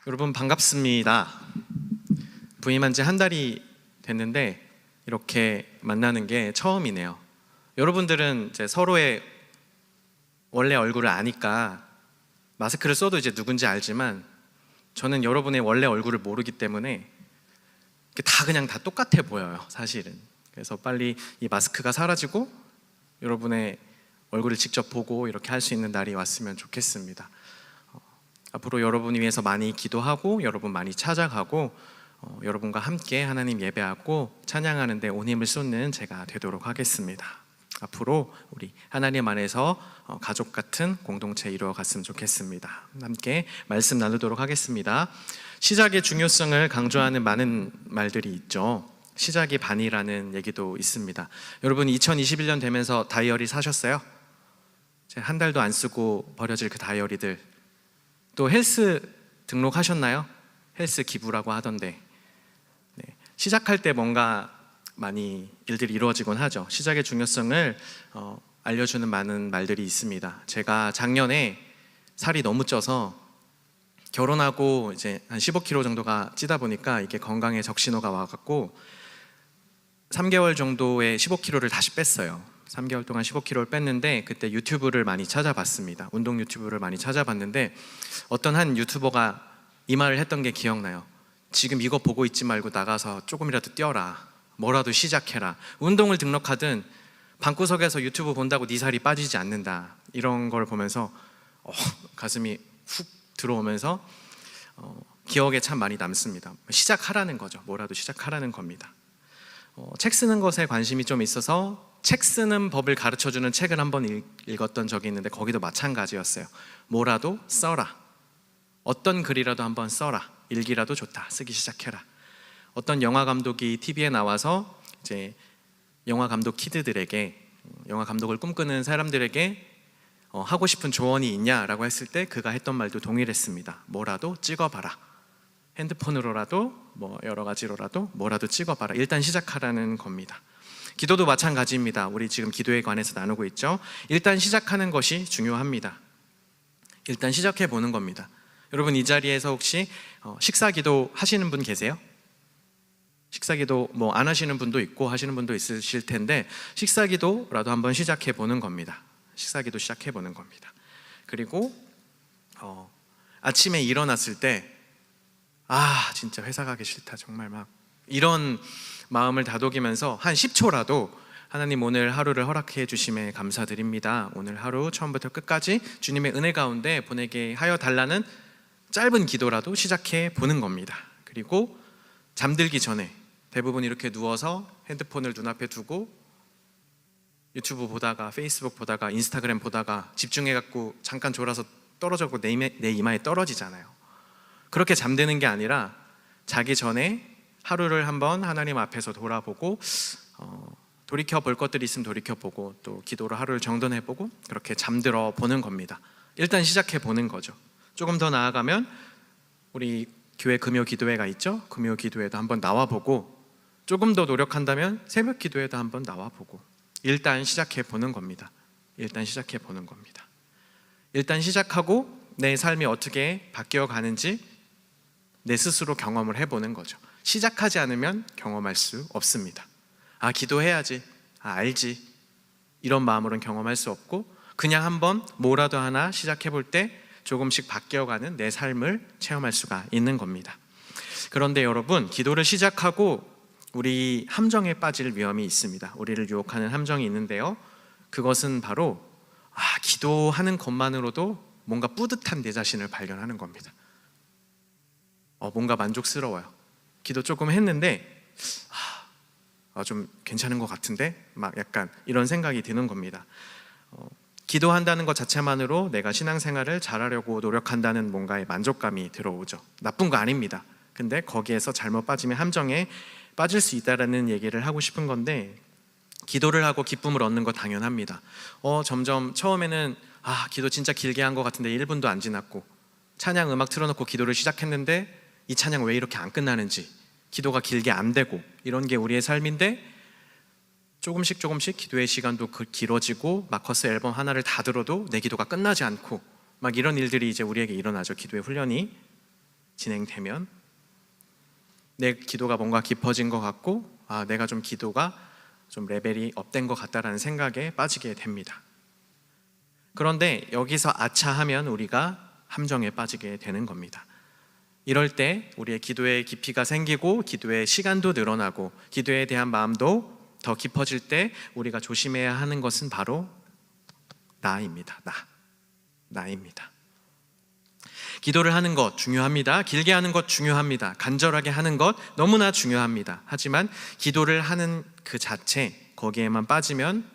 여러분 반갑습니다. 부임한 지 한 달이 됐는데 이렇게 만나는 게 처음이네요. 여러분들은 이제 서로의 원래 얼굴을 아니까 마스크를 써도 이제 누군지 알지만 저는 여러분의 원래 얼굴을 모르기 때문에 그냥 다 똑같아 보여요, 사실은. 그래서 빨리 이 마스크가 사라지고 여러분의 얼굴을 직접 보고 이렇게 할 수 있는 날이 왔으면 좋겠습니다. 앞으로 여러분 위해서 많이 기도하고 여러분 많이 찾아가고 여러분과 함께 하나님 예배하고 찬양하는 데 온 힘을 쏟는 제가 되도록 하겠습니다. 앞으로 우리 하나님 안에서 가족 같은 공동체 이루어갔으면 좋겠습니다. 함께 말씀 나누도록 하겠습니다. 시작의 중요성을 강조하는 많은 말들이 있죠. 시작이 반이라는 얘기도 있습니다. 여러분 2021년 되면서 다이어리 사셨어요? 한 달도 안 쓰고 버려질 그 다이어리들, 또 헬스 등록하셨나요? 헬스 기부라고 하던데 시작할 때 뭔가 많이 일들이 이루어지곤 하죠. 시작의 중요성을 알려주는 많은 말들이 있습니다. 제가 작년에 살이 너무 쪄서 결혼하고 이제 한 15kg 정도가 찌다 보니까 이게 건강에 적신호가 와갖고 3개월 정도의 15kg를 다시 뺐어요. 3개월 동안 15kg를 뺐는데 그때 유튜브를 많이 찾아봤습니다. 운동 유튜브를 많이 찾아봤는데 어떤 한 유튜버가 이 말을 했던 게 기억나요. 지금 이거 보고 있지 말고 나가서 조금이라도 뛰어라. 뭐라도 시작해라. 운동을 등록하든 방구석에서 유튜브 본다고 네 살이 빠지지 않는다. 이런 걸 보면서 가슴이 훅 들어오면서 기억에 참 많이 남습니다. 시작하라는 거죠. 뭐라도 시작하라는 겁니다. 책 쓰는 것에 관심이 좀 있어서 책 쓰는 법을 가르쳐주는 책을 한번 읽었던 적이 있는데 거기도 마찬가지였어요. 뭐라도 써라. 어떤 글이라도 한번 써라. 일기라도 좋다. 쓰기 시작해라. 어떤 영화 감독이 TV에 나와서 이제 영화 감독 키드들에게, 영화 감독을 꿈꾸는 사람들에게 하고 싶은 조언이 있냐라고 했을 때 그가 했던 말도 동일했습니다. 뭐라도 찍어봐라. 핸드폰으로라도 뭐 여러 가지로라도 뭐라도 찍어봐라. 일단 시작하라는 겁니다. 기도도 마찬가지입니다. 우리 지금 기도에 관해서 나누고 있죠. 일단 시작하는 것이 중요합니다. 일단 시작해 보는 겁니다. 여러분 이 자리에서 혹시 식사기도 하시는 분 계세요? 식사기도 뭐 안 하시는 분도 있고 하시는 분도 있으실 텐데 식사기도라도 한번 시작해 보는 겁니다. 식사기도 시작해 보는 겁니다. 그리고 아침에 일어났을 때 진짜 회사 가기 싫다 정말 막 이런 마음을 다독이면서 한 10초라도 하나님 오늘 하루를 허락해 주심에 감사드립니다. 오늘 하루 처음부터 끝까지 주님의 은혜 가운데 보내게 하여 달라는 짧은 기도라도 시작해 보는 겁니다. 그리고 잠들기 전에 대부분 이렇게 누워서 핸드폰을 눈앞에 두고 유튜브 보다가 페이스북 보다가 인스타그램 보다가 집중해갖고 잠깐 졸아서 떨어져고 내 이마에 떨어지잖아요. 그렇게 잠드는 게 아니라 자기 전에 하루를 한번 하나님 앞에서 돌아보고 돌이켜 볼 것들이 있으면 돌이켜보고 또 기도로 하루를 정돈해보고 그렇게 잠들어 보는 겁니다. 일단 시작해 보는 거죠. 조금 더 나아가면 우리 교회 금요 기도회가 있죠. 금요 기도회도 한번 나와보고 조금 더 노력한다면 새벽 기도회도 한번 나와보고 일단 시작해 보는 겁니다. 일단 시작해 보는 겁니다. 일단 시작하고 내 삶이 어떻게 바뀌어 가는지 내 스스로 경험을 해보는 거죠. 시작하지 않으면 경험할 수 없습니다. 기도해야지, 알지, 이런 마음으로는 경험할 수 없고 그냥 한번 뭐라도 하나 시작해 볼 때 조금씩 바뀌어가는 내 삶을 체험할 수가 있는 겁니다. 그런데 여러분, 기도를 시작하고 우리 함정에 빠질 위험이 있습니다. 우리를 유혹하는 함정이 있는데요, 그것은 바로 기도하는 것만으로도 뭔가 뿌듯한 내 자신을 발견하는 겁니다. 뭔가 만족스러워요. 기도 조금 했는데 좀 괜찮은 것 같은데 막 약간 이런 생각이 드는 겁니다. 기도한다는 것 자체만으로 내가 신앙생활을 잘하려고 노력한다는 뭔가의 만족감이 들어오죠. 나쁜 거 아닙니다. 근데 거기에서 잘못 빠지면 함정에 빠질 수 있다는 얘기를 하고 싶은 건데, 기도를 하고 기쁨을 얻는 거 당연합니다. 점점 처음에는 기도 진짜 길게 한 것 같은데 1분도 안 지났고 찬양 음악 틀어놓고 기도를 시작했는데 이 찬양 왜 이렇게 안 끝나는지, 기도가 길게 안 되고, 이런 게 우리의 삶인데 조금씩 기도의 시간도 길어지고 마커스 앨범 하나를 다 들어도 내 기도가 끝나지 않고 막 이런 일들이 이제 우리에게 일어나죠. 기도의 훈련이 진행되면 내 기도가 뭔가 깊어진 것 같고 내가 좀 기도가 좀 레벨이 업된 것 같다라는 생각에 빠지게 됩니다. 그런데 여기서 아차하면 우리가 함정에 빠지게 되는 겁니다. 이럴 때 우리의 기도의 깊이가 생기고 기도의 시간도 늘어나고 기도에 대한 마음도 더 깊어질 때 우리가 조심해야 하는 것은 바로 나입니다. 나입니다. 기도를 하는 것 중요합니다. 길게 하는 것 중요합니다. 간절하게 하는 것 너무나 중요합니다. 하지만 기도를 하는 그 자체, 거기에만 빠지면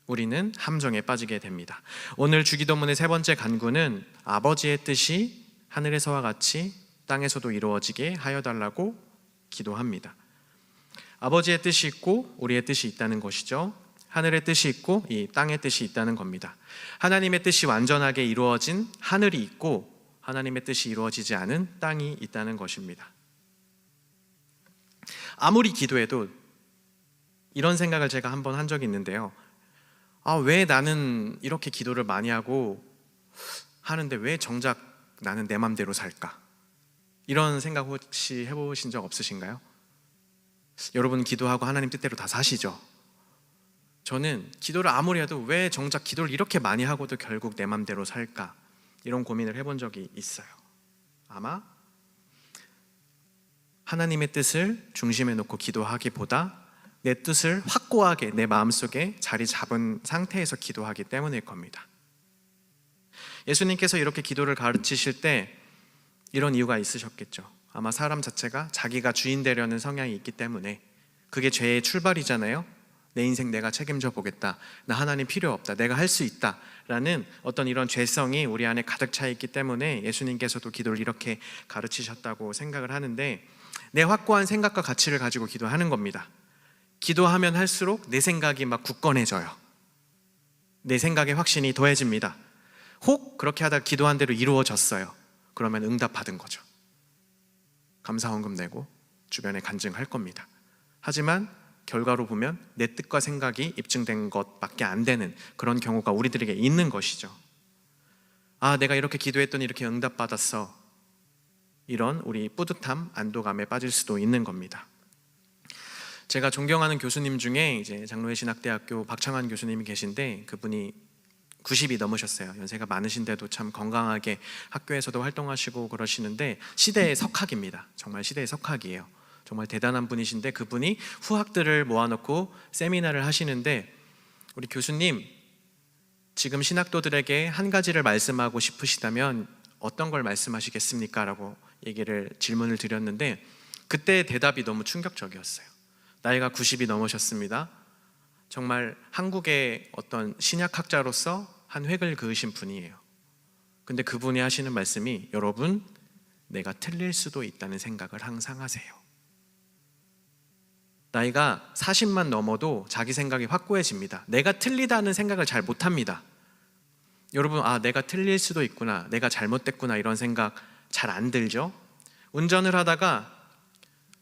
우리는 함정에 빠지게 됩니다. 오늘 주기도문의 세 번째 간구는 아버지의 뜻이 하늘에서와 같이 땅에서도 이루어지게 하여 달라고 기도합니다. 아버지의 뜻이 있고 우리의 뜻이 있다는 것이죠. 하늘의 뜻이 있고 이 땅의 뜻이 있다는 겁니다. 하나님의 뜻이 완전하게 이루어진 하늘이 있고 하나님의 뜻이 이루어지지 않은 땅이 있다는 것입니다. 아무리 기도해도 이런 생각을 제가 한번 한 적이 있는데요. 왜 나는 이렇게 기도를 많이 하고 하는데 왜 정작 나는 내 맘대로 살까? 이런 생각 혹시 해보신 적 없으신가요? 여러분 기도하고 하나님 뜻대로 다 사시죠? 저는 기도를 아무리 해도 왜 정작 기도를 이렇게 많이 하고도 결국 내 맘대로 살까? 이런 고민을 해본 적이 있어요. 아마 하나님의 뜻을 중심에 놓고 기도하기보다 내 뜻을 확고하게 내 마음속에 자리 잡은 상태에서 기도하기 때문일 겁니다. 예수님께서 이렇게 기도를 가르치실 때 이런 이유가 있으셨겠죠. 아마 사람 자체가 자기가 주인 되려는 성향이 있기 때문에 그게 죄의 출발이잖아요. 내 인생 내가 책임져 보겠다. 나 하나님 필요 없다. 내가 할 수 있다. 라는 어떤 이런 죄성이 우리 안에 가득 차 있기 때문에 예수님께서도 기도를 이렇게 가르치셨다고 생각을 하는데 내 확고한 생각과 가치를 가지고 기도하는 겁니다. 기도하면 할수록 내 생각이 막 굳건해져요. 내 생각의 확신이 더해집니다. 혹 그렇게 하다 기도한 대로 이루어졌어요. 그러면 응답받은 거죠. 감사헌금 내고 주변에 간증할 겁니다. 하지만 결과로 보면 내 뜻과 생각이 입증된 것밖에 안 되는 그런 경우가 우리들에게 있는 것이죠. 내가 이렇게 기도했더니 이렇게 응답받았어. 이런 우리 뿌듯함, 안도감에 빠질 수도 있는 겁니다. 제가 존경하는 교수님 중에 이제 장로회 신학대학교 박창환 교수님이 계신데 그분이 90이 넘으셨어요. 연세가 많으신데도 참 건강하게 학교에서도 활동하시고 그러시는데 시대의 석학입니다. 정말 시대의 석학이에요. 정말 대단한 분이신데 그분이 후학들을 모아놓고 세미나를 하시는데 우리 교수님 지금 신학도들에게 한 가지를 말씀하고 싶으시다면 어떤 걸 말씀하시겠습니까? 라고 질문을 드렸는데 그때 대답이 너무 충격적이었어요. 나이가 90이 넘으셨습니다. 정말 한국의 어떤 신약학자로서 한 획을 그으신 분이에요. 근데 그분이 하시는 말씀이 여러분 내가 틀릴 수도 있다는 생각을 항상 하세요. 나이가 40만 넘어도 자기 생각이 확고해집니다. 내가 틀리다는 생각을 잘 못합니다. 여러분 내가 틀릴 수도 있구나, 내가 잘못됐구나 이런 생각 잘 안 들죠? 운전을 하다가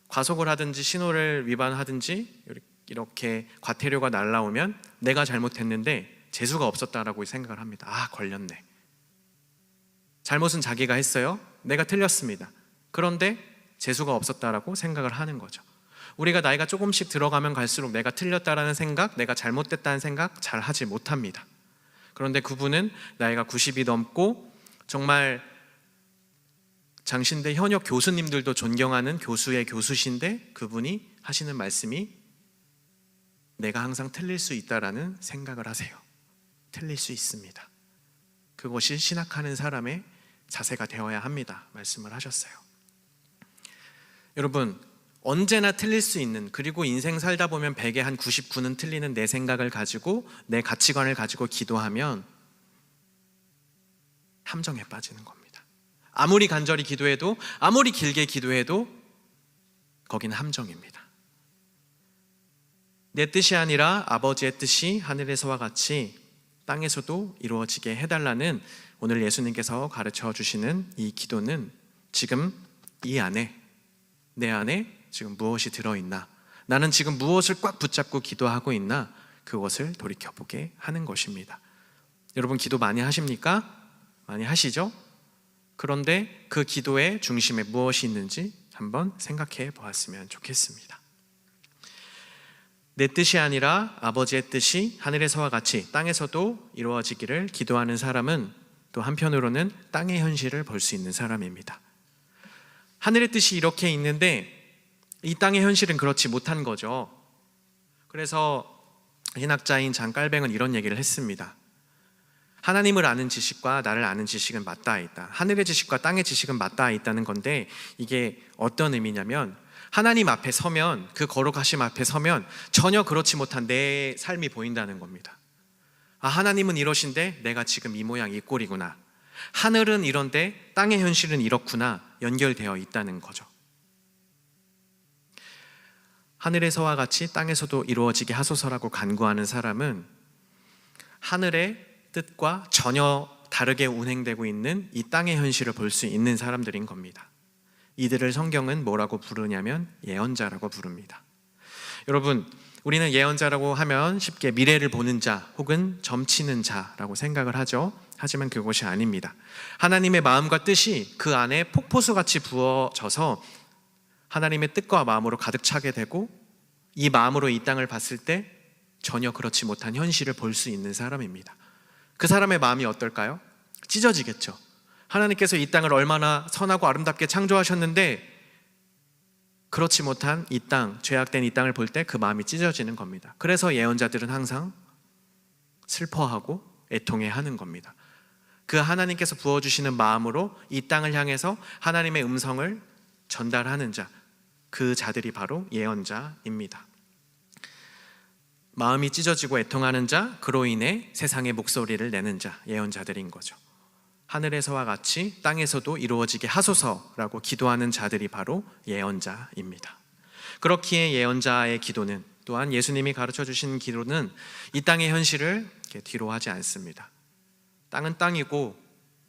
과속을 하든지 신호를 위반하든지 이렇게 과태료가 날라오면 내가 잘못했는데 재수가 없었다라고 생각을 합니다. 걸렸네. 잘못은 자기가 했어요. 내가 틀렸습니다. 그런데 재수가 없었다라고 생각을 하는 거죠. 우리가 나이가 조금씩 들어가면 갈수록 내가 틀렸다라는 생각, 내가 잘못됐다는 생각 잘 하지 못합니다. 그런데 그분은 나이가 90이 넘고 정말 장신대 현역 교수님들도 존경하는 교수의 교수신데 그분이 하시는 말씀이 내가 항상 틀릴 수 있다라는 생각을 하세요. 틀릴 수 있습니다. 그것이 신학하는 사람의 자세가 되어야 합니다. 말씀을 하셨어요. 여러분 언제나 틀릴 수 있는, 그리고 인생 살다 보면 100에 한 99는 틀리는 내 생각을 가지고 내 가치관을 가지고 기도하면 함정에 빠지는 겁니다. 아무리 간절히 기도해도 아무리 길게 기도해도 거기는 함정입니다. 내 뜻이 아니라 아버지의 뜻이 하늘에서와 같이 땅에서도 이루어지게 해달라는 오늘 예수님께서 가르쳐 주시는 이 기도는 지금 이 안에, 내 안에 지금 무엇이 들어있나, 나는 지금 무엇을 꽉 붙잡고 기도하고 있나, 그것을 돌이켜보게 하는 것입니다. 여러분 기도 많이 하십니까? 많이 하시죠? 그런데 그 기도의 중심에 무엇이 있는지 한번 생각해 보았으면 좋겠습니다. 내 뜻이 아니라 아버지의 뜻이 하늘에서와 같이 땅에서도 이루어지기를 기도하는 사람은 또 한편으로는 땅의 현실을 볼 수 있는 사람입니다. 하늘의 뜻이 이렇게 있는데 이 땅의 현실은 그렇지 못한 거죠. 그래서 신학자인 장 깔뱅은 이런 얘기를 했습니다. 하나님을 아는 지식과 나를 아는 지식은 맞닿아 있다. 하늘의 지식과 땅의 지식은 맞닿아 있다는 건데 이게 어떤 의미냐면 하나님 앞에 서면, 그 거룩하심 앞에 서면 전혀 그렇지 못한 내 삶이 보인다는 겁니다. 아, 하나님은 이러신데 내가 지금 이 모양 이 꼴이구나. 하늘은 이런데 땅의 현실은 이렇구나. 연결되어 있다는 거죠. 하늘에서와 같이 땅에서도 이루어지게 하소서라고 간구하는 사람은 하늘의 뜻과 전혀 다르게 운행되고 있는 이 땅의 현실을 볼 수 있는 사람들인 겁니다. 이들을 성경은 뭐라고 부르냐면 예언자라고 부릅니다. 여러분, 우리는 예언자라고 하면 쉽게 미래를 보는 자 혹은 점치는 자라고 생각을 하죠. 하지만 그것이 아닙니다. 하나님의 마음과 뜻이 그 안에 폭포수같이 부어져서 하나님의 뜻과 마음으로 가득 차게 되고 이 마음으로 이 땅을 봤을 때 전혀 그렇지 못한 현실을 볼 수 있는 사람입니다. 그 사람의 마음이 어떨까요? 찢어지겠죠. 하나님께서 이 땅을 얼마나 선하고 아름답게 창조하셨는데 그렇지 못한 이 땅, 죄악된 이 땅을 볼 때 그 마음이 찢어지는 겁니다. 그래서 예언자들은 항상 슬퍼하고 애통해하는 겁니다. 그 하나님께서 부어주시는 마음으로 이 땅을 향해서 하나님의 음성을 전달하는 자, 그 자들이 바로 예언자입니다. 마음이 찢어지고 애통하는 자, 그로 인해 세상의 목소리를 내는 자, 예언자들인 거죠. 하늘에서와 같이 땅에서도 이루어지게 하소서라고 기도하는 자들이 바로 예언자입니다. 그렇기에 예언자의 기도는 또한 예수님이 가르쳐 주신 기도는 이 땅의 현실을 뒤로 하지 않습니다. 땅은 땅이고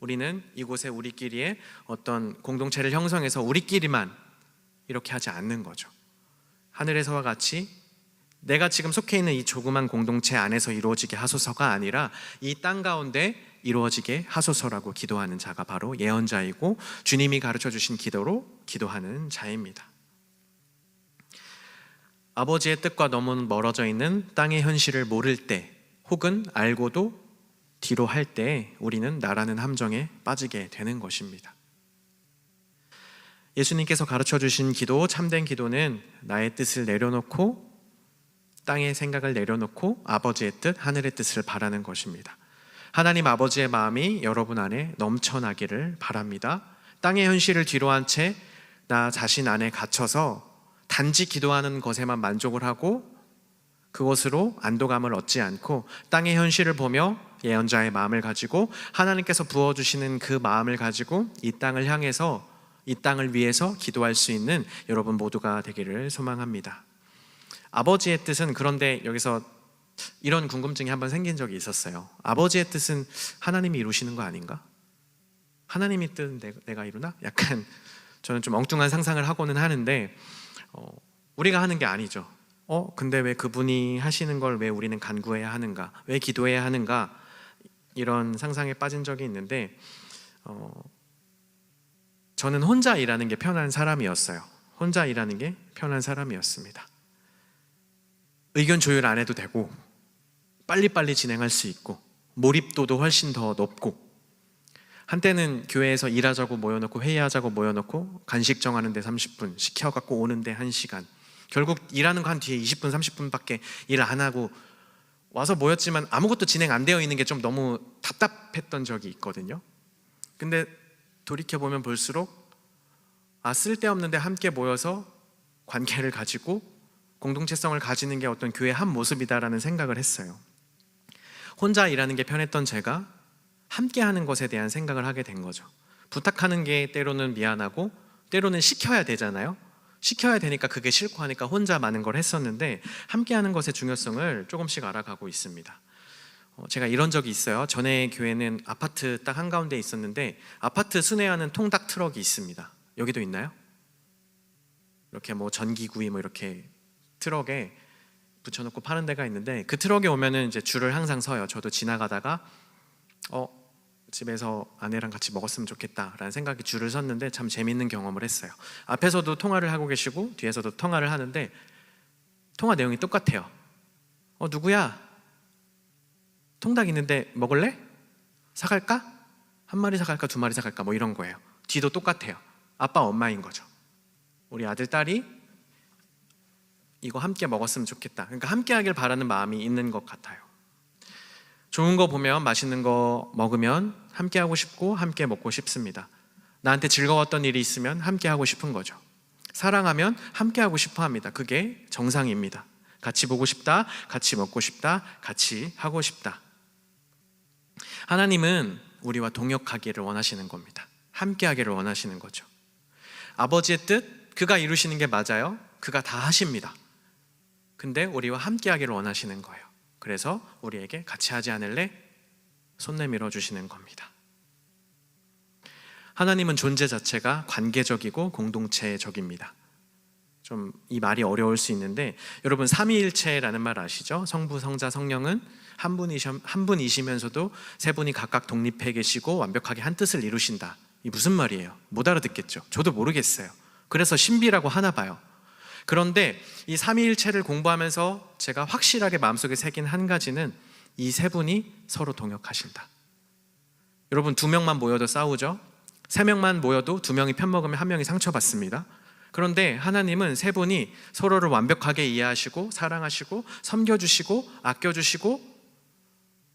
우리는 이곳에 우리끼리의 어떤 공동체를 형성해서 우리끼리만 이렇게 하지 않는 거죠. 하늘에서와 같이 내가 지금 속해 있는 이 조그만 공동체 안에서 이루어지게 하소서가 아니라 이 땅 가운데 이루어지게 하소서라고 기도하는 자가 바로 예언자이고 주님이 가르쳐 주신 기도로 기도하는 자입니다. 아버지의 뜻과 너무 멀어져 있는 땅의 현실을 모를 때 혹은 알고도 뒤로 할 때 우리는 나라는 함정에 빠지게 되는 것입니다. 예수님께서 가르쳐 주신 기도, 참된 기도는 나의 뜻을 내려놓고 땅의 생각을 내려놓고 아버지의 뜻, 하늘의 뜻을 바라는 것입니다. 하나님 아버지의 마음이 여러분 안에 넘쳐나기를 바랍니다. 땅의 현실을 뒤로 한 채 나 자신 안에 갇혀서 단지 기도하는 것에만 만족을 하고 그것으로 안도감을 얻지 않고 땅의 현실을 보며 예언자의 마음을 가지고 하나님께서 부어주시는 그 마음을 가지고 이 땅을 향해서 이 땅을 위해서 기도할 수 있는 여러분 모두가 되기를 소망합니다. 아버지의 뜻은, 그런데 여기서 이런 궁금증이 한번 생긴 적이 있었어요. 아버지의 뜻은 하나님이 이루시는 거 아닌가? 하나님이 뜻은 내가 이루나? 약간 저는 좀 엉뚱한 상상을 하고는 하는데 우리가 하는 게 아니죠. 근데 왜 그분이 하시는 걸 왜 우리는 간구해야 하는가? 왜 기도해야 하는가? 이런 상상에 빠진 적이 있는데 저는 혼자 일하는 게 편한 사람이었어요. 혼자 일하는 게 편한 사람이었습니다. 의견 조율 안 해도 되고 빨리빨리 진행할 수 있고 몰입도도 훨씬 더 높고 한때는 교회에서 일하자고 모여놓고 회의하자고 모여놓고 간식 정하는데 30분, 시켜갖고 오는데 1시간, 결국 일하는 거 한 뒤에 20분, 30분밖에 일 안 하고 와서 모였지만 아무것도 진행 안 되어 있는 게 좀 너무 답답했던 적이 있거든요. 근데 돌이켜보면 볼수록 쓸데없는데 함께 모여서 관계를 가지고 공동체성을 가지는 게 어떤 교회의 한 모습이다라는 생각을 했어요. 혼자 일하는 게 편했던 제가 함께 하는 것에 대한 생각을 하게 된 거죠. 부탁하는 게 때로는 미안하고 때로는 시켜야 되잖아요. 시켜야 되니까 그게 싫고 하니까 혼자 많은 걸 했었는데 함께 하는 것의 중요성을 조금씩 알아가고 있습니다. 제가 이런 적이 있어요. 전에 교회는 아파트 딱 한가운데 있었는데 아파트 순회하는 통닭 트럭이 있습니다. 여기도 있나요? 이렇게 뭐 전기구이 뭐 이렇게 트럭에 붙여놓고 파는 데가 있는데 그 트럭에 오면은 이제 줄을 항상 서요. 저도 지나가다가 집에서 아내랑 같이 먹었으면 좋겠다라는 생각이 줄을 섰는데 참 재밌는 경험을 했어요. 앞에서도 통화를 하고 계시고 뒤에서도 통화를 하는데 통화 내용이 똑같아요. 누구야? 통닭 있는데 먹을래? 사갈까? 한 마리 사갈까? 두 마리 사갈까? 뭐 이런 거예요. 뒤도 똑같아요. 아빠 엄마인 거죠. 우리 아들 딸이 이거 함께 먹었으면 좋겠다. 그러니까 함께 하길 바라는 마음이 있는 것 같아요. 좋은 거 보면, 맛있는 거 먹으면 함께 하고 싶고 함께 먹고 싶습니다. 나한테 즐거웠던 일이 있으면 함께 하고 싶은 거죠. 사랑하면 함께 하고 싶어 합니다. 그게 정상입니다. 같이 보고 싶다, 같이 먹고 싶다, 같이 하고 싶다. 하나님은 우리와 동역하기를 원하시는 겁니다. 함께 하기를 원하시는 거죠. 아버지의 뜻, 그가 이루시는 게 맞아요. 그가 다 하십니다. 근데 우리와 함께 하기를 원하시는 거예요. 그래서 우리에게 같이 하지 않을래? 손 내밀어 주시는 겁니다. 하나님은 존재 자체가 관계적이고 공동체적입니다. 좀 이 말이 어려울 수 있는데, 여러분 삼위일체라는 말 아시죠? 성부, 성자, 성령은 한 분이시면서도 세 분이 각각 독립해 계시고 완벽하게 한 뜻을 이루신다. 이 무슨 말이에요? 못 알아듣겠죠? 저도 모르겠어요. 그래서 신비라고 하나 봐요. 그런데 이 삼위일체를 공부하면서 제가 확실하게 마음속에 새긴 한 가지는 이 세 분이 서로 동역하신다. 여러분, 두 명만 모여도 싸우죠? 세 명만 모여도 두 명이 편먹으면 한 명이 상처받습니다. 그런데 하나님은 세 분이 서로를 완벽하게 이해하시고 사랑하시고 섬겨주시고 아껴주시고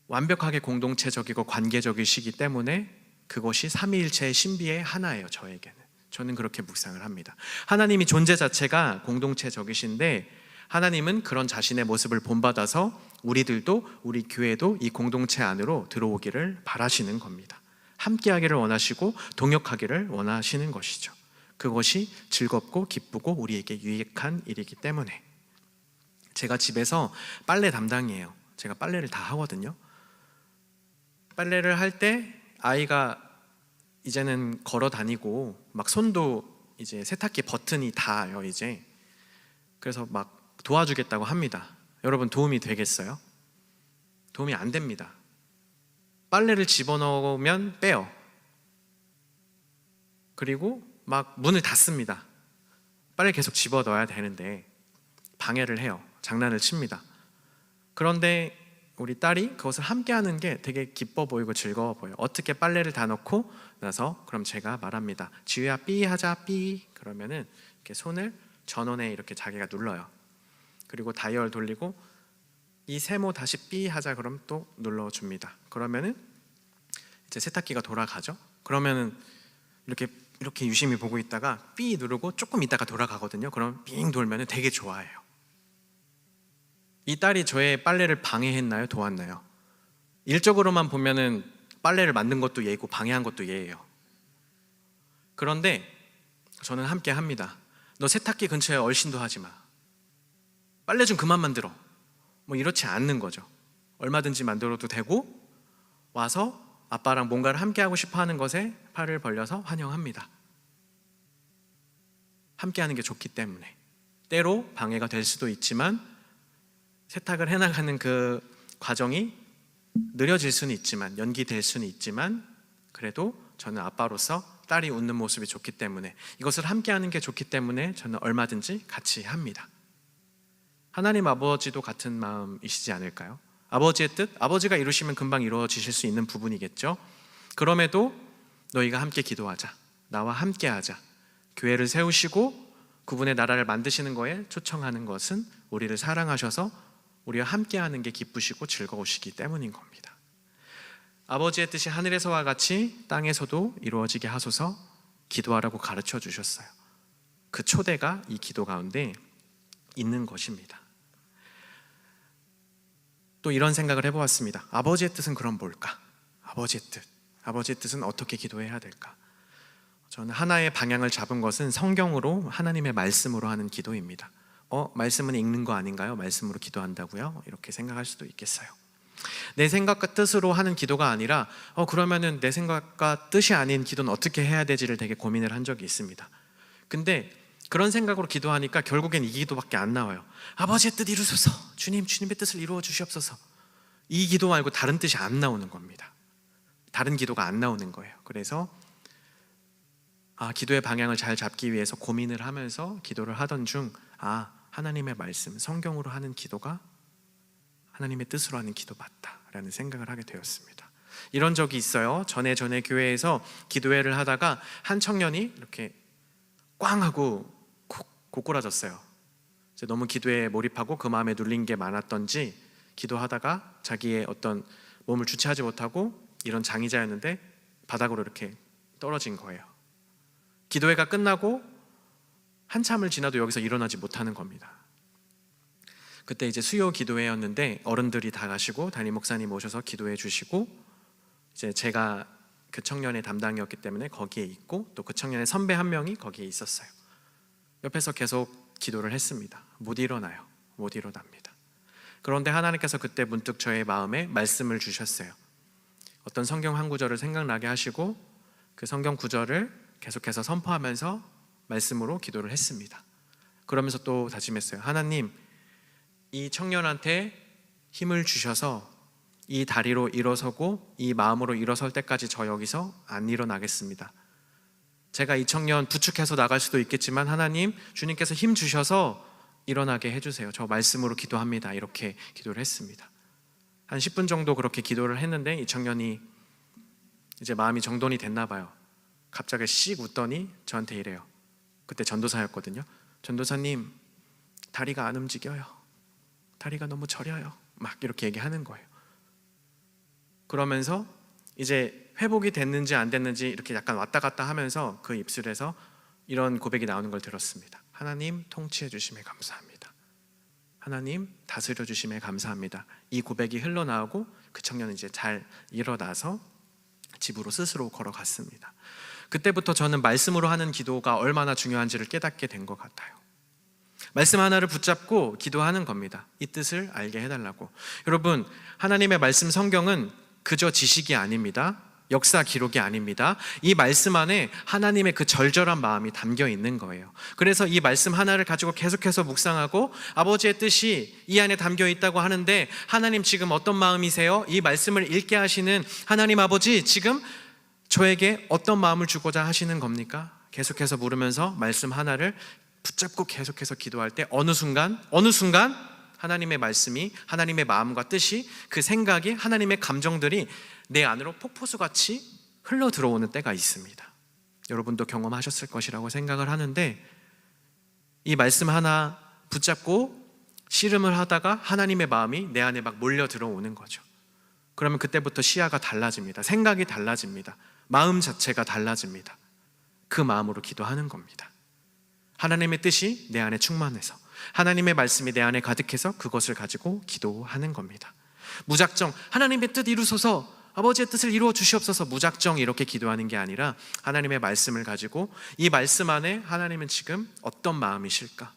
완벽하게 공동체적이고 관계적이시기 때문에 그것이 삼위일체의 신비의 하나예요. 저는 그렇게 묵상을 합니다. 하나님이 존재 자체가 공동체적이신데 하나님은 그런 자신의 모습을 본받아서 우리들도, 우리 교회도 이 공동체 안으로 들어오기를 바라시는 겁니다. 함께하기를 원하시고 동역하기를 원하시는 것이죠. 그것이 즐겁고 기쁘고 우리에게 유익한 일이기 때문에. 제가 집에서 빨래 담당이에요. 제가 빨래를 다 하거든요. 빨래를 할 때 아이가 이제는 걸어 다니고 막 손도 이제 세탁기 버튼이 닿아요 이제. 그래서 막 도와주겠다고 합니다. 여러분, 도움이 되겠어요? 도움이 안 됩니다. 빨래를 집어넣으면 빼요. 그리고 막 문을 닫습니다. 빨래 계속 집어넣어야 되는데 방해를 해요. 장난을 칩니다. 그런데 우리 딸이 그것을 함께 하는 게 되게 기뻐 보이고 즐거워 보여요. 어떻게 빨래를 다 넣고 나서 그럼 제가 말합니다. 지우야 삐 하자 삐. 그러면은 이렇게 손을 전원에 이렇게 자기가 눌러요. 그리고 다이얼 돌리고 이 세모 다시 삐 하자 그럼 또 눌러줍니다. 그러면은 이제 세탁기가 돌아가죠. 그러면은 이렇게 유심히 보고 있다가 삐 누르고 조금 있다가 돌아가거든요. 그럼 삥 돌면은 되게 좋아해요. 이 딸이 저의 빨래를 방해했나요? 도왔나요? 일적으로만 보면은 빨래를 만든 것도 얘고 방해한 것도 얘예요. 그런데 저는 함께 합니다. 너 세탁기 근처에 얼씬도 하지 마. 빨래 좀 그만 만들어. 뭐 이렇지 않는 거죠. 얼마든지 만들어도 되고 와서 아빠랑 뭔가를 함께 하고 싶어 하는 것에 팔을 벌려서 환영합니다. 함께 하는 게 좋기 때문에. 때로 방해가 될 수도 있지만 세탁을 해나가는 그 과정이 느려질 수는 있지만, 연기될 수는 있지만, 그래도 저는 아빠로서 딸이 웃는 모습이 좋기 때문에, 이것을 함께 하는 게 좋기 때문에 저는 얼마든지 같이 합니다. 하나님 아버지도 같은 마음이시지 않을까요? 아버지의 뜻, 아버지가 이루시면 금방 이루어지실 수 있는 부분이겠죠. 그럼에도 너희가 함께 기도하자, 나와 함께 하자, 교회를 세우시고 그분의 나라를 만드시는 거에 초청하는 것은 우리를 사랑하셔서 우리와 함께하는 게 기쁘시고 즐거우시기 때문인 겁니다. 아버지의 뜻이 하늘에서와 같이 땅에서도 이루어지게 하소서 기도하라고 가르쳐 주셨어요. 그 초대가 이 기도 가운데 있는 것입니다. 또 이런 생각을 해보았습니다. 아버지의 뜻은 그럼 뭘까? 아버지의 뜻은 어떻게 기도해야 될까? 저는 하나의 방향을 잡은 것은 성경으로, 하나님의 말씀으로 하는 기도입니다. 말씀은 읽는 거 아닌가요? 말씀으로 기도한다고요? 이렇게 생각할 수도 있겠어요. 내 생각과 뜻으로 하는 기도가 아니라 그러면은 내 생각과 뜻이 아닌 기도는 어떻게 해야 되지를 되게 고민을 한 적이 있습니다. 근데 그런 생각으로 기도하니까 결국엔 이 기도밖에 안 나와요. 아버지의 뜻 이루소서, 주님의 뜻을 이루어 주시옵소서. 이 기도 말고 다른 뜻이 안 나오는 겁니다. 다른 기도가 안 나오는 거예요. 그래서 기도의 방향을 잘 잡기 위해서 고민을 하면서 기도를 하던 중 하나님의 말씀, 성경으로 하는 기도가 하나님의 뜻으로 하는 기도 맞다라는 생각을 하게 되었습니다. 이런 적이 있어요. 전에 교회에서 기도회를 하다가 한 청년이 이렇게 꽝 하고 고꾸라졌어요. 이제 너무 기도에 몰입하고 그 마음에 눌린 게 많았던지 기도하다가 자기의 어떤 몸을 주체하지 못하고 이런 장의자였는데 바닥으로 이렇게 떨어진 거예요. 기도회가 끝나고 한참을 지나도 여기서 일어나지 못하는 겁니다. 그때 이제 수요 기도회였는데 어른들이 다 가시고 담임 목사님 오셔서 기도해 주시고, 이제 제가 그 청년의 담당이었기 때문에 거기에 있고 또 그 청년의 선배 한 명이 거기에 있었어요. 옆에서 계속 기도를 했습니다. 못 일어나요. 못 일어납니다. 그런데 하나님께서 그때 문득 저의 마음에 말씀을 주셨어요. 어떤 성경 한 구절을 생각나게 하시고 그 성경 구절을 계속해서 선포하면서 말씀으로 기도를 했습니다. 그러면서 또 다짐했어요. 하나님, 이 청년한테 힘을 주셔서 이 다리로 일어서고 이 마음으로 일어설 때까지 저 여기서 안 일어나겠습니다. 제가 이 청년 부축해서 나갈 수도 있겠지만 하나님, 주님께서 힘 주셔서 일어나게 해주세요. 저 말씀으로 기도합니다. 이렇게 기도를 했습니다. 한 10분 정도 그렇게 기도를 했는데 이 청년이 이제 마음이 정돈이 됐나 봐요. 갑자기 씩 웃더니 저한테 이래요. 그때 전도사였거든요. 전도사님, 다리가 안 움직여요. 다리가 너무 저려요. 막 이렇게 얘기하는 거예요. 그러면서 이제 회복이 됐는지 안 됐는지 이렇게 약간 왔다 갔다 하면서 그 입술에서 이런 고백이 나오는 걸 들었습니다. 하나님, 통치해 주심에 감사합니다. 하나님, 다스려 주심에 감사합니다. 이 고백이 흘러나오고 그 청년은 이제 잘 일어나서 집으로 스스로 걸어갔습니다. 그때부터 저는 말씀으로 하는 기도가 얼마나 중요한지를 깨닫게 된 것 같아요. 말씀 하나를 붙잡고 기도하는 겁니다. 이 뜻을 알게 해달라고. 여러분, 하나님의 말씀 성경은 그저 지식이 아닙니다. 역사 기록이 아닙니다. 이 말씀 안에 하나님의 그 절절한 마음이 담겨 있는 거예요. 그래서 이 말씀 하나를 가지고 계속해서 묵상하고 아버지의 뜻이 이 안에 담겨 있다고 하는데, 하나님 지금 어떤 마음이세요? 이 말씀을 읽게 하시는 하나님 아버지, 지금 저에게 어떤 마음을 주고자 하시는 겁니까? 계속해서 물으면서 말씀 하나를 붙잡고 계속해서 기도할 때 어느 순간 하나님의 말씀이, 하나님의 마음과 뜻이, 그 생각이, 하나님의 감정들이 내 안으로 폭포수같이 흘러 들어오는 때가 있습니다. 여러분도 경험하셨을 것이라고 생각을 하는데, 이 말씀 하나 붙잡고 씨름을 하다가 하나님의 마음이 내 안에 막 몰려 들어오는 거죠. 그러면 그때부터 시야가 달라집니다. 생각이 달라집니다. 마음 자체가 달라집니다. 그 마음으로 기도하는 겁니다. 하나님의 뜻이 내 안에 충만해서, 하나님의 말씀이 내 안에 가득해서 그것을 가지고 기도하는 겁니다. 무작정 하나님의 뜻 이루소서, 아버지의 뜻을 이루어 주시옵소서, 무작정 이렇게 기도하는 게 아니라 하나님의 말씀을 가지고 이 말씀 안에 하나님은 지금 어떤 마음이실까?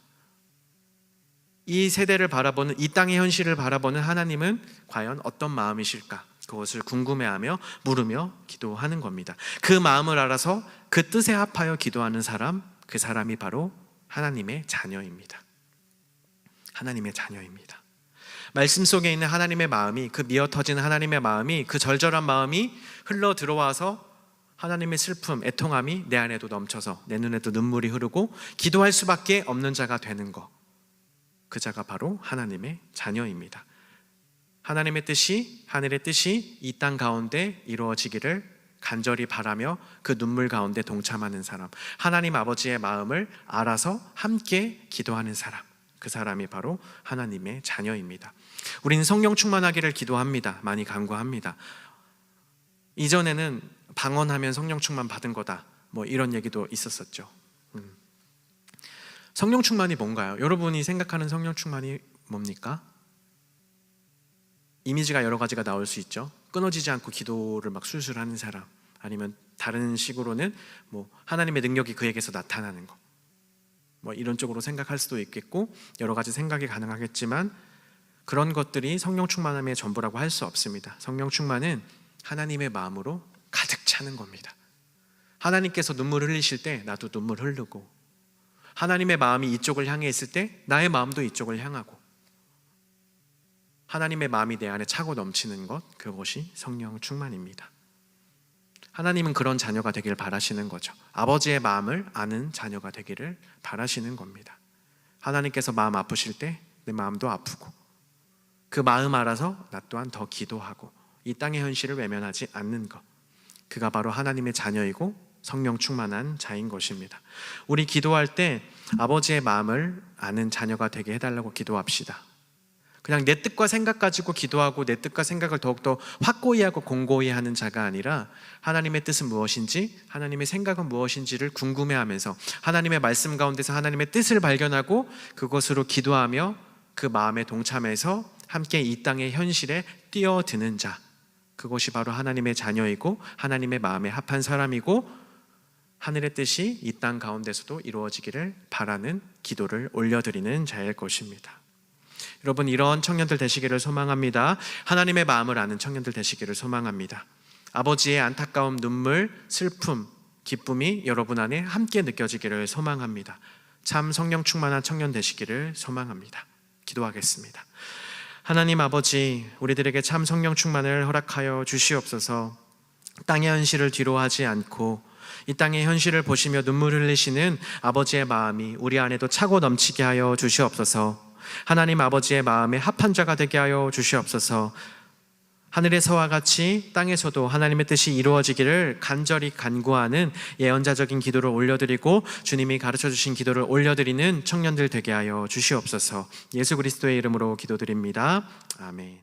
이 세대를 바라보는, 이 땅의 현실을 바라보는 하나님은 과연 어떤 마음이실까? 그것을 궁금해하며 물으며 기도하는 겁니다. 그 마음을 알아서 그 뜻에 합하여 기도하는 사람, 그 사람이 바로 하나님의 자녀입니다. 하나님의 자녀입니다. 말씀 속에 있는 하나님의 마음이, 그 미어터지는 하나님의 마음이, 그 절절한 마음이 흘러 들어와서 하나님의 슬픔, 애통함이 내 안에도 넘쳐서 내 눈에도 눈물이 흐르고 기도할 수밖에 없는 자가 되는 것, 그 자가 바로 하나님의 자녀입니다. 하나님의 뜻이, 하늘의 뜻이 이 땅 가운데 이루어지기를 간절히 바라며 그 눈물 가운데 동참하는 사람, 하나님 아버지의 마음을 알아서 함께 기도하는 사람, 그 사람이 바로 하나님의 자녀입니다. 우리는 성령 충만하기를 기도합니다. 많이 간구합니다. 이전에는 방언하면 성령 충만 받은 거다, 뭐 이런 얘기도 있었었죠. 성령 충만이 뭔가요? 여러분이 생각하는 성령 충만이 뭡니까? 이미지가 여러 가지가 나올 수 있죠. 끊어지지 않고 기도를 막 술술 하는 사람, 아니면 다른 식으로는 뭐 하나님의 능력이 그에게서 나타나는 것, 뭐 이런 쪽으로 생각할 수도 있겠고, 여러 가지 생각이 가능하겠지만 그런 것들이 성령 충만함의 전부라고 할 수 없습니다. 성령 충만은 하나님의 마음으로 가득 차는 겁니다. 하나님께서 눈물을 흘리실 때 나도 눈물 흐르고, 하나님의 마음이 이쪽을 향해 있을 때 나의 마음도 이쪽을 향하고, 하나님의 마음이 내 안에 차고 넘치는 것, 그것이 성령 충만입니다. 하나님은 그런 자녀가 되기를 바라시는 거죠. 아버지의 마음을 아는 자녀가 되기를 바라시는 겁니다. 하나님께서 마음 아프실 때 내 마음도 아프고, 그 마음 알아서 나 또한 더 기도하고 이 땅의 현실을 외면하지 않는 것, 그가 바로 하나님의 자녀이고 성령 충만한 자인 것입니다. 우리 기도할 때 아버지의 마음을 아는 자녀가 되게 해달라고 기도합시다. 그냥 내 뜻과 생각 가지고 기도하고 내 뜻과 생각을 더욱더 확고히 하고 공고히 하는 자가 아니라 하나님의 뜻은 무엇인지, 하나님의 생각은 무엇인지를 궁금해하면서 하나님의 말씀 가운데서 하나님의 뜻을 발견하고 그것으로 기도하며 그 마음에 동참해서 함께 이 땅의 현실에 뛰어드는 자, 그것이 바로 하나님의 자녀이고 하나님의 마음에 합한 사람이고 하늘의 뜻이 이 땅 가운데서도 이루어지기를 바라는 기도를 올려드리는 자일 것입니다. 여러분, 이런 청년들 되시기를 소망합니다. 하나님의 마음을 아는 청년들 되시기를 소망합니다. 아버지의 안타까움, 눈물, 슬픔, 기쁨이 여러분 안에 함께 느껴지기를 소망합니다. 참 성령 충만한 청년 되시기를 소망합니다. 기도하겠습니다. 하나님 아버지, 우리들에게 참 성령 충만을 허락하여 주시옵소서. 땅의 현실을 뒤로하지 않고 이 땅의 현실을 보시며 눈물 흘리시는 아버지의 마음이 우리 안에도 차고 넘치게 하여 주시옵소서. 하나님 아버지의 마음에 합한 자가 되게 하여 주시옵소서. 하늘에서와 같이 땅에서도 하나님의 뜻이 이루어지기를 간절히 간구하는 예언자적인 기도를 올려드리고 주님이 가르쳐 주신 기도를 올려드리는 청년들 되게 하여 주시옵소서. 예수 그리스도의 이름으로 기도드립니다. 아멘.